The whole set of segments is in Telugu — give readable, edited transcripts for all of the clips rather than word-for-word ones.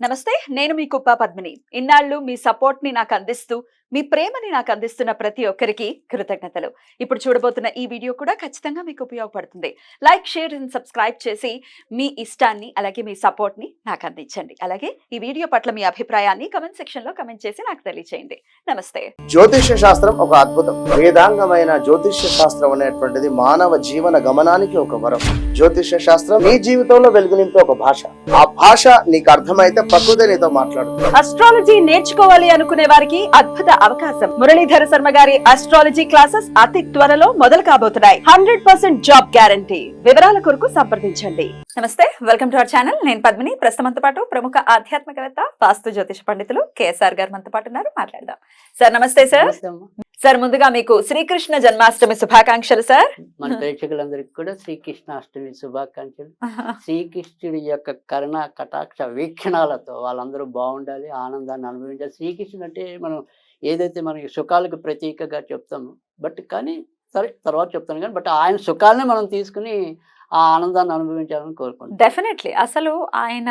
నమస్తే, నేను మీ కుప్ప పద్మిని. ఇన్నాళ్ళు మీ సపోర్ట్ ని నాకు అందిస్తూ, మీ ప్రేమని నాకు అందిస్తున్న ప్రతి ఒక్కరికి కృతజ్ఞతలు. ఇప్పుడు చూడబోతున్న ఈ వీడియో కూడా ఖచ్చితంగా మీకు ఉపయోగపడుతుంది. లైక్, షేర్ అండ్ సబ్స్క్రైబ్ చేసి మీ ఇష్టాన్ని అలాగే మీ సపోర్ట్ ని నాకు అందించండి. అలాగే ఈ వీడియో పట్ల మీ అభిప్రాయాన్ని కమెంట్ సెక్షన్ లో కమెంట్ చేసి నాకు తెలియజేయండి. నమస్తే. జ్యోతిష్య శాస్త్రం ఒక అద్భుతం. వేదాంగమైన జ్యోతిష్య శాస్త్రం అనేటువంటిది మానవ జీవన గమనానికి ఒక వరం. జ్యోతిష్య శాస్త్రం నీ జీవితంలో వెలుగునింపే ఒక భాష. ఆ భాష నీకు అర్థమైతే ప్రకృతి నీతో మాట్లాడుతుంది. అస్ట్రాలజీ నేర్చుకోవాలి అనుకునే వారికి అద్భుత అవకాశం. మురళీధర శర్మ గారి అస్ట్రాలజీ క్లాసెస్ అతి త్వరలో మొదలు కాబోతున్నాయి. 100% జాబ్ గ్యారంటీ. వివరాల కొరకు సంప్రదించండి. నమస్తే, వెల్కమ్ టు అవర్ ఛానల్. నేను పద్మిని. ప్రస్తుతంతో పాటు ప్రముఖ ఆధ్యాత్మికవేత్త, వాస్తు జ్యోతిష పండితులు కేఎస్ఆర్ గారు మనతో పాటు ఉన్నారు. మాట్లాడదాం. సార్ నమస్తే. సార్ ముందుగా మీకు శ్రీకృష్ణ జన్మాష్టమి శుభాకాంక్షలు సార్. మన ప్రేక్షకులందరికీ కూడా శ్రీకృష్ణాష్టమి శుభాకాంక్షలు. శ్రీకృష్ణుడి యొక్క కరుణ కటాక్ష వీక్షణాలతో వాళ్ళందరూ బాగుండాలి, ఆనందాన్ని అనుభవించాలి. శ్రీకృష్ణుడు అంటే మనం ఏదైతే మనకి సుఖాలకు ప్రతీకగా చెప్తామో, కానీ సరే తర్వాత చెప్తాను కానీ ఆయన సుఖాలని మనం తీసుకుని ఆ ఆనందాన్ని అనుభవించాలని కోరుకుంటాం. డెఫినెట్లీ. అసలు ఆయన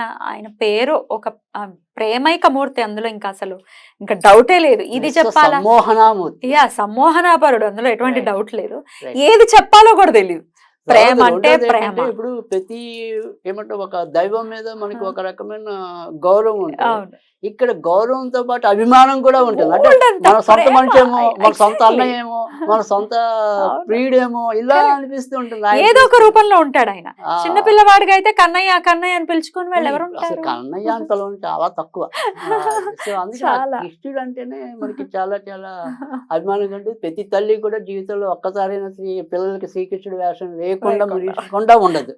పేరు ఒక ప్రేమైక మూర్తి. అందులో ఇంకా డౌటే లేదు. ఇది చెప్పాలా, సమ్మోహనామూర్తి. సమ్మోహనాపరుడు. అందులో ఎటువంటి డౌట్ లేదు. ఏది చెప్పాలో కూడా తెలియదు. ప్రేమ అంటే ప్రేమ. ఇప్పుడు ప్రతి ఏమంటే ఒక దైవం మీద మనకి ఒక రకమైన గౌరవం ఉంటుంది. ఇక్కడ గౌరవంతో పాటు అభిమానం కూడా ఉంటుంది. అంటే మన సొంత మనిషి ఏమో, మన సొంత అన్నయ్య ఏమో, మన సొంత ప్రియుడేమో ఇలా అనిపిస్తూ ఉంటుంది. ఏదో ఒక రూపంలో ఉంటాడు ఆయన. చిన్న పిల్లవాడిగా అయితే కన్నయ్య కన్నయ్య అని పిలుచుకుని వాళ్ళు ఎవరు ఉంటారు? కన్నయ్య అంతలో చాలా తక్కువ. సో అందుకే కృష్ణుడు అంటేనే మనకి చాలా చాలా అభిమానం ఉంటుంది. ప్రతి తల్లి కూడా జీవితంలో ఒక్కసారైనా పిల్లలకి శ్రీకృష్ణుడు వేషం వేయకుండా ఉండదు.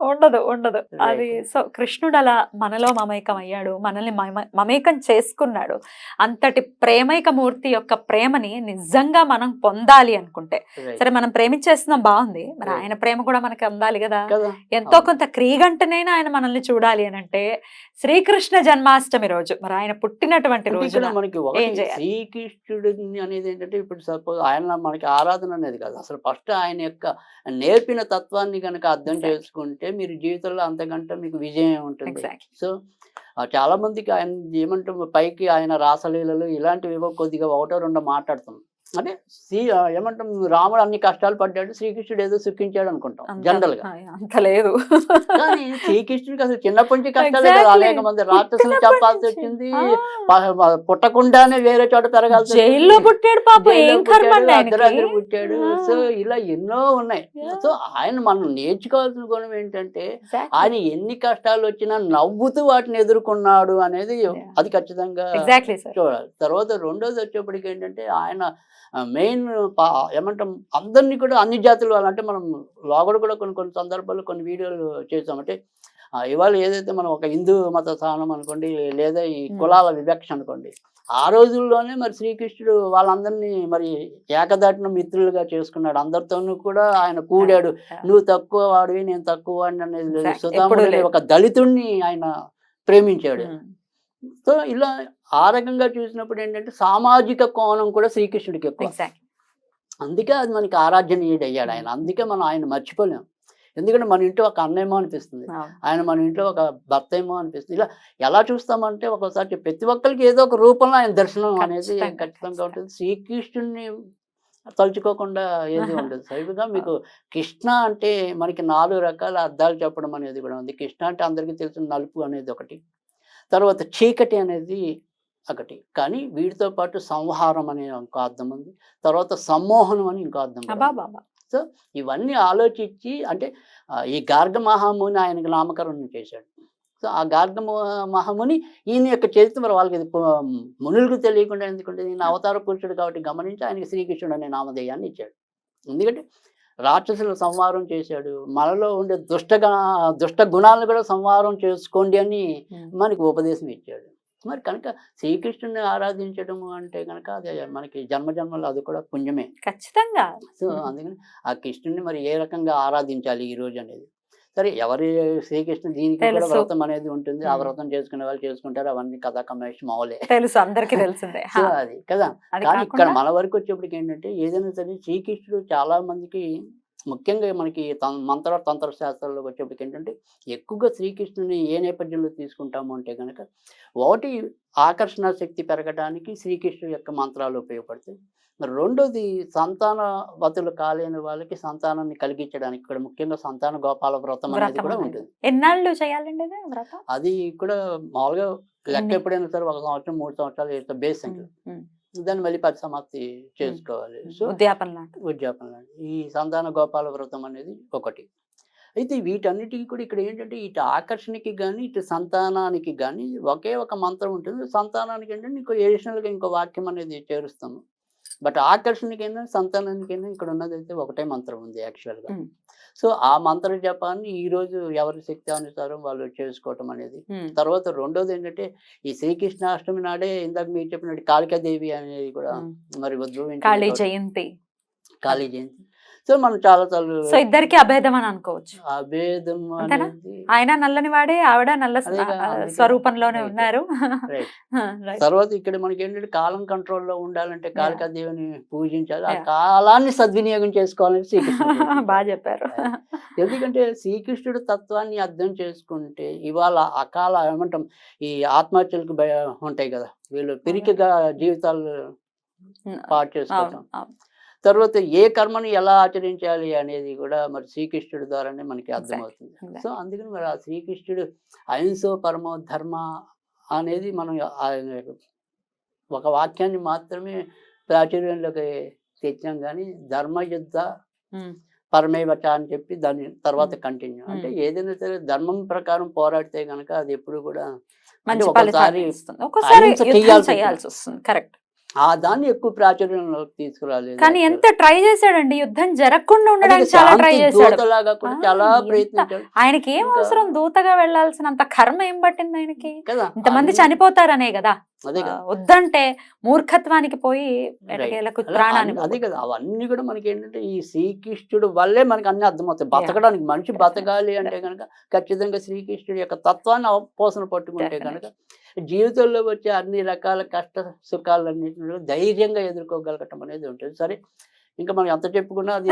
అది సో కృష్ణుడు అలా మనలో మమేకం అయ్యాడు, మనల్ని మమేకం చేసుకున్నాడు. అంతటి ప్రేమైక మూర్తి యొక్క ప్రేమని నిజంగా మనం పొందాలి అనుకుంటే, సరే మనం ప్రేమించేస్తున్నాం బాగుంది, మరి ఆయన ప్రేమ కూడా మనకి అందాలి కదా. ఎంతో కొంత క్రీగంటనైనా ఆయన మనల్ని చూడాలి అని అంటే శ్రీకృష్ణ జన్మాష్టమి రోజు, మరి ఆయన పుట్టినటువంటి రోజు మనకి శ్రీకృష్ణుడు అనేది ఏంటంటే, ఇప్పుడు సపోజ్ ఆయన మనకి ఆరాధన అనేది కాదు, అసలు ఫస్ట్ ఆయన యొక్క నేర్పిన తత్వాన్ని కనుక అర్థం చేసుకుంటే మీరు జీవితంలో అంతకంటే మీకు విజయం ఉంటుంది. సో చాలా మందికి ఆయన ఏమంటే పైకి ఆయన రాసలీలలు ఇలాంటివి కొద్దిగా ఒకటో రెండో మాట్లాడుతాం. అంటే ఏమంటాం, రాముడు అన్ని కష్టాలు పడ్డాడు, శ్రీకృష్ణుడు ఏదో సుఖించాడు అనుకుంటాం జనరల్ గా. అంత లేదు. కానీ శ్రీకృష్ణుడికి అసలు చిన్నప్పటి నుంచి కష్టాలే కదా. అనేక మంది రాక్షసులు చెప్పాల్సి వచ్చింది, పుట్టకుండానే వేరే చోట పెరగాల్సి, జైల్లో పుట్టాడు పాపం, అర్ధరాత్రి పుట్టాడు. సో ఇలా ఎన్నో ఉన్నాయి. సో ఆయన మనం నేర్చుకోవాల్సిన గుణం ఏంటంటే, ఆయన ఎన్ని కష్టాలు వచ్చినా నవ్వుతూ వాటిని ఎదుర్కొన్నాడు అనేది అది ఖచ్చితంగా చూడాలి. తర్వాత రెండోది వచ్చేప్పటికి ఏంటంటే, ఆయన మెయిన్ ఏమంటాం అందరినీ కూడా అన్ని జాతులు అంటే మనం లోగడ కూడా కొన్ని సందర్భాల్లో కొన్ని వీడియోలు చేసామంటే, ఇవాళ ఏదైతే మనం ఒక హిందూ మత స్థానం అనుకోండి, లేదా ఈ కులాల వివక్ష అనుకోండి, ఆ రోజుల్లోనే మరి శ్రీకృష్ణుడు వాళ్ళందరినీ మరి ఏకదాటిన మిత్రులుగా చేసుకున్నాడు. అందరితోనూ కూడా ఆయన కూడాడు. నువ్వు తక్కువ వాడివి, నేను తక్కువ వాడిని అనేది. సుధాముడు ఒక దళితుడిని ఆయన ప్రేమించాడు. సో ఇలా ఆ రకంగా చూసినప్పుడు ఏంటంటే సామాజిక కోణం కూడా శ్రీకృష్ణుడికి ఎక్కువ. అందుకే అది మనకి ఆరాధ్యనీయుడు అయ్యాడు ఆయన. అందుకే మనం ఆయన మర్చిపోలేము. ఎందుకంటే మన ఇంట్లో ఒక అన్నేమో అనిపిస్తుంది, ఆయన మన ఇంట్లో ఒక భర్త ఏమో అనిపిస్తుంది. ఇలా ఎలా చూస్తామంటే ఒకసారి ప్రతి ఒక్కరికి ఏదో ఒక రూపంలో ఆయన దర్శనం అనేది ఖచ్చితంగా ఉంటుంది. శ్రీకృష్ణుడిని తలుచుకోకుండా ఏది ఉండదు. సరిగ్గా మీకు కృష్ణ అంటే మనకి 4 రకాల అర్థాలు చెప్పడం అనేది కూడా ఉంది. కృష్ణ అంటే అందరికీ తెలిసిన నలుపు అనేది ఒకటి, తర్వాత చీకటి అనేది ఒకటి, కానీ వీటితో పాటు సంహారం అనే ఇంకో అర్థం ఉంది, తర్వాత సమ్మోహనం అని ఇంకో అర్థం. సో ఇవన్నీ ఆలోచించి అంటే ఈ గార్గ మహాముని ఆయనకి నామకరణం చేశాడు. సో ఆ గార్గ మహాముని ఈయన యొక్క చరిత్ర మరి వాళ్ళకి మునులకు తెలియకుండా ఎందుకంటే ఈయన అవతార పురుషుడు కాబట్టి గమనించి ఆయనకి శ్రీకృష్ణుడు అనే నామధేయాన్ని ఇచ్చాడు. ఎందుకంటే రాక్షసులు సంహారం చేశాడు, మనలో ఉండే దుష్ట గుణాలను కూడా సంహారం చేసుకోండి అని మనకి ఉపదేశం ఇచ్చాడు. మరి కనుక శ్రీకృష్ణుడిని ఆరాధించడం అంటే కనుక అది మనకి జన్మజన్మలో అది కూడా పుణ్యమే ఖచ్చితంగా. సో అందుకని ఆ కృష్ణుడిని మరి ఏ రకంగా ఆరాధించాలి ఈ రోజు అనేది, సరే ఎవరి శ్రీకృష్ణ దీనికి కూడా వ్రతం అనేది ఉంటుంది. ఆ వ్రతం చేసుకునే వాళ్ళు చేసుకుంటారు, అవన్నీ కథా కమేష్ మావులే తెలుసు, అందరికీ తెలిసిందే. సో అది కదా. కానీ ఇక్కడ మన వరకు వచ్చేప్పటికి ఏంటంటే ఏదైనా సరే శ్రీకృష్ణుడు చాలా మందికి ముఖ్యంగా మనకి మంత్ర తంత్ర శాస్త్రాల్లోకి వచ్చేప్పటికి ఏంటంటే ఎక్కువగా శ్రీకృష్ణుని ఏ నేపథ్యంలో తీసుకుంటాము అంటే కనుక ఒకటి ఆకర్షణ శక్తి పెరగడానికి శ్రీకృష్ణుడి యొక్క మంత్రాలు ఉపయోగపడతాయి. మరి రెండోది సంతానవతులు కాలేని వాళ్ళకి సంతానాన్ని కలిగించడానికి కూడా ముఖ్యంగా సంతాన గోపాల వ్రతం అనేది కూడా ఉంటుంది. ఎన్నాళ్ళు చేయాలండి ఇది వ్రతం? అది కూడా మామూలుగా లెక్క ఎప్పుడైనా సరే 1 సంవత్సరం 3 సంవత్సరాలు బేస్ సంఖ్య, దాన్ని మళ్ళీ పరిసమాప్తి చేసుకోవాలి. సో ఉద్యాపన ఈ సంతాన గోపాల వ్రతం అనేది ఒకటి. అయితే వీటన్నిటికీ కూడా ఇక్కడ ఏంటంటే ఇటు ఆకర్షణకి కానీ ఇటు సంతానానికి కానీ ఒకే ఒక మంత్రం ఉంటుంది. సంతానానికి ఏంటంటే ఎడిషనల్గా ఇంకో వాక్యం అనేది చేరుస్తాము. బట్ ఆకర్షణకైనా సంతానానికైనా ఇక్కడ ఉన్నది అయితే ఒకటే మంత్రం ఉంది యాక్చువల్గా. సో ఆ మంత్ర జపాన్ని ఈ రోజు ఎవరి శక్తి అనుసారం వాళ్ళు చేసుకోవటం అనేది. తర్వాత రెండోది ఏంటంటే ఈ శ్రీకృష్ణాష్టమి నాడే ఇందాక మీరు చెప్పినట్టు కాళికాదేవి అనేది కూడా మరి కాళీ జయంతి. సో మనం చాలా సార్లు సో ఇద్దరికి అభేదం అని అనుకోవచ్చు. అభేదం ఆయన నల్లని వాడే, ఆవిడ నల్ల స్వరూపంలోనే ఉన్నారు. తర్వాత ఇక్కడ మనకి ఏంటంటే కాలం కంట్రోల్లో ఉండాలంటే కాళికాదేవిని పూజించాలి, ఆ కాలాన్ని సద్వినియోగం చేసుకోవాలని శ్రీకృష్ణుడు బాగా చెప్పారు. ఎందుకంటే శ్రీకృష్ణుడు తత్వాన్ని అర్థం చేసుకుంటే ఇవాళ అకాల ఏమంటాం ఈ ఆత్మహత్యలకు ఉంటాయి కదా, వీళ్ళు పిరికిగా జీవితాలు పాటు చేసుకోవటం. తర్వాత ఏ కర్మని ఎలా ఆచరించాలి అనేది కూడా మరి శ్రీకృష్ణుడి ద్వారానే మనకి అర్థమవుతుంది. సో అందుకని మరి ఆ శ్రీకృష్ణుడు అహింసో పరమో ధర్మ అనేది మనం ఒక వాక్యాన్ని మాత్రమే ప్రాచుర్యంలోకి తెచ్చాం, కానీ ధర్మయుద్ధ పరమేవచ అని చెప్పి దాని తర్వాత కంటిన్యూ. అంటే ఏదైనా సరే ధర్మం ప్రకారం పోరాడితే కనుక అది ఎప్పుడు కూడా ఒకసారి చేయాల్సి వస్తుంది. కరెక్ట్. ఆ దాన్ని ఎక్కువ ప్రాచుర్యంలోకి తీసుకురాలేదు. కానీ ఎంత ట్రై చేశాడండి, యుద్ధం జరగకుండా ఉండడానికి చాలా ట్రై చేశాడు. చాలా ప్రయత్నించాడు. ఆయనకి ఏం అవసరం దూతగా వెళ్లాల్సినంత కర్మ ఏం పట్టింది ఆయనకి? ఇంతమంది చనిపోతారనే కదా, వద్దంటే మూర్ఖత్వానికి పోయి ప్రాణాన్ని. అదే కదా, అవన్నీ కూడా మనకి ఏంటంటే ఈ శ్రీకృష్ణుడు వల్లే మనకి అన్ని అర్థమవుతాయి. బతకడానికి మనిషి బతకాలి అంటే కనుక ఖచ్చితంగా శ్రీకృష్ణుడి యొక్క తత్వాన్ని పోసన పట్టుకుంటే కనుక జీవితంలో వచ్చే అన్ని రకాల కష్ట సుఖాలన్నింటినీ ధైర్యంగా ఎదుర్కోగలగటం అనేది ఉంటుంది. సరే, ఇంకా మనం ఎంత చెప్పుకున్నా అది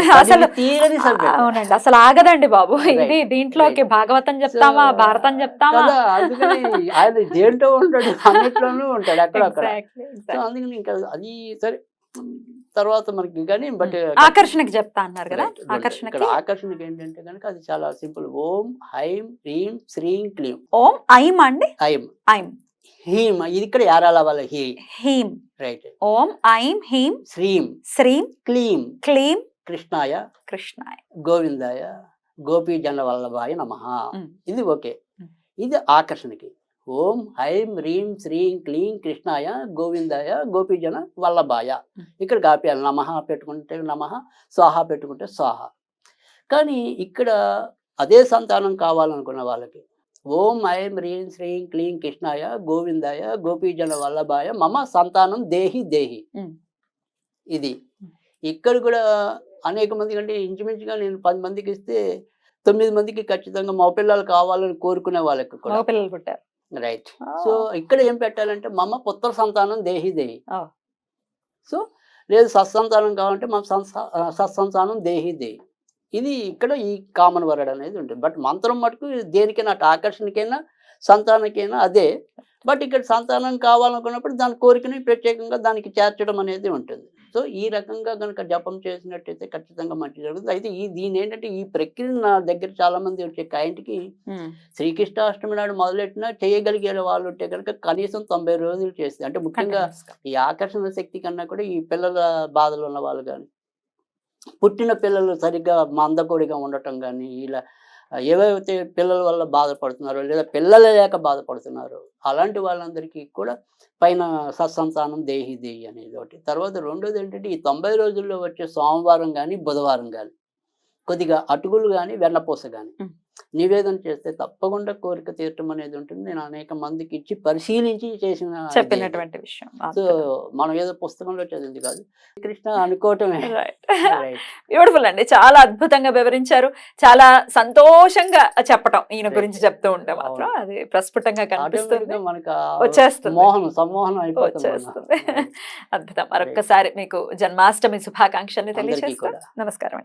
అవునండి, అసలు ఆగదండి బాబు. ఇది దీంట్లోకి భాగవతం చెప్తామా, భారతం చెప్తామా, అందుకని ఆయన దేంట్లో ఉంటాడు, అన్నిట్లోనూ ఉంటాడు అక్కడక్కడ. సో అందుకని ఇంకా అది సరే తర్వాత మనకి కానీ బట్ ఆకర్షణకి చెప్తా అన్నారు కదా. ఆకర్షణకి ఏంటంటే కనుక అది చాలా సింపుల్. ఓం హైం హ్రీం శ్రీం క్లీం. ఓం ఐం అండి, ఐం ఐం హీం, ఇది ఇక్కడ యారాల వాళ్ళ హీం. రైట్. ఓం ఐం హీం శ్రీం శ్రీం క్లీం క్లీం కృష్ణాయ గోవిందాయ గోపీ జన వల్లభాయ నమః. ఇది ఓకే. ఇది ఆకర్షణకి. ఓం హైం హ్రీం శ్రీం క్లీం కృష్ణాయ గోవిందాయ గోపీజన వల్లభాయ. ఇక్కడ గాపియాలి, నమః పెట్టుకుంటే నమః, స్వాహ పెట్టుకుంటే స్వాహ. కానీ ఇక్కడ అదే సంతానం కావాలనుకున్న వాళ్ళకి ఓం ఐం హ్రీం శ్రీం క్లీం కృష్ణాయ గోవిందాయ గోపీజన వల్లభాయ మమ సంతానం దేహి దేహి. ఇది ఇక్కడ కూడా అనేక మంది కంటే ఇంచుమించుగా నేను 10 మందికి ఇస్తే 9 మందికి ఖచ్చితంగా మగ పిల్లలు కావాలని కోరుకునే వాళ్ళకి కూడా పిల్లలు పుట్టారు. రైట్. సో ఇక్కడ ఏం పెట్టాలంటే మమ పుత్ర సంతానం దేహి దేహి. సో లేదు సత్సంతానం కావాలంటే మమ సత్సంతానం దేహి దేహి. ఇది ఇక్కడ ఈ కామన్ వర్డ్ అనేది ఉంటుంది. బట్ మంత్రం మటుకు దేనికైనా అటు ఆకర్షణకైనా సంతానకైనా అదే. బట్ ఇక్కడ సంతానం కావాలనుకున్నప్పుడు దాని కోరికని ప్రత్యేకంగా దానికి చేర్చడం అనేది ఉంటుంది. సో ఈ రకంగా కనుక జపం చేసినట్టయితే ఖచ్చితంగా మంచి జరుగుతుంది. అయితే దీని ఏంటంటే ఈ ప్రక్రియ నా దగ్గర చాలా మంది వచ్చే క్లయింట్కి శ్రీకృష్ణాష్టమి నాడు మొదలెట్టినా చేయగలిగే వాళ్ళు ఉంటే కనుక కనీసం 90 రోజులు చేస్తే, అంటే ముఖ్యంగా ఈ ఆకర్షణ శక్తి కన్నా కూడా ఈ పిల్లల బాధలు ఉన్న వాళ్ళు కానీ, పుట్టిన పిల్లలు సరిగ్గా మందకొడిగా ఉండటం కానీ, ఇలా ఏవైతే పిల్లల వల్ల బాధపడుతున్నారో లేదా పిల్లలు లేక బాధపడుతున్నారో అలాంటి వాళ్ళందరికీ కూడా పైన సత్సంతానం దేహి దేహి అనేది ఒకటి. తర్వాత రెండోది ఏంటంటే ఈ 90 రోజుల్లో వచ్చే సోమవారం కానీ బుధవారం కానీ కొద్దిగా అటుకులు కానీ వెన్నపూస కానీ నివేదన చేస్తే తప్పకుండా కోరిక తీరటం అనేది ఉంటుంది. నేను అనేక మందికి ఇచ్చి పరిశీలించి చెప్పినటువంటి విషయం. సో మనం ఏదో పుస్తకంలో చదివింది కాదు, కృష్ణ అనుకోవటమే. బ్యూటిఫుల్ అండి, చాలా అద్భుతంగా వివరించారు. చాలా సంతోషంగా చెప్పటం, ఈయన గురించి చెప్తూ ఉంటే మాత్రం అది ప్రస్ఫుటంగా కనిపిస్తుంది, మనకు వచ్చేస్తుంది, సమ్మోహనం వచ్చేస్తుంది. అద్భుతం. మరొక్కసారి మీకు జన్మాష్టమి శుభాకాంక్షల్ని తెలియజేస్తాను. నమస్కారం అండి.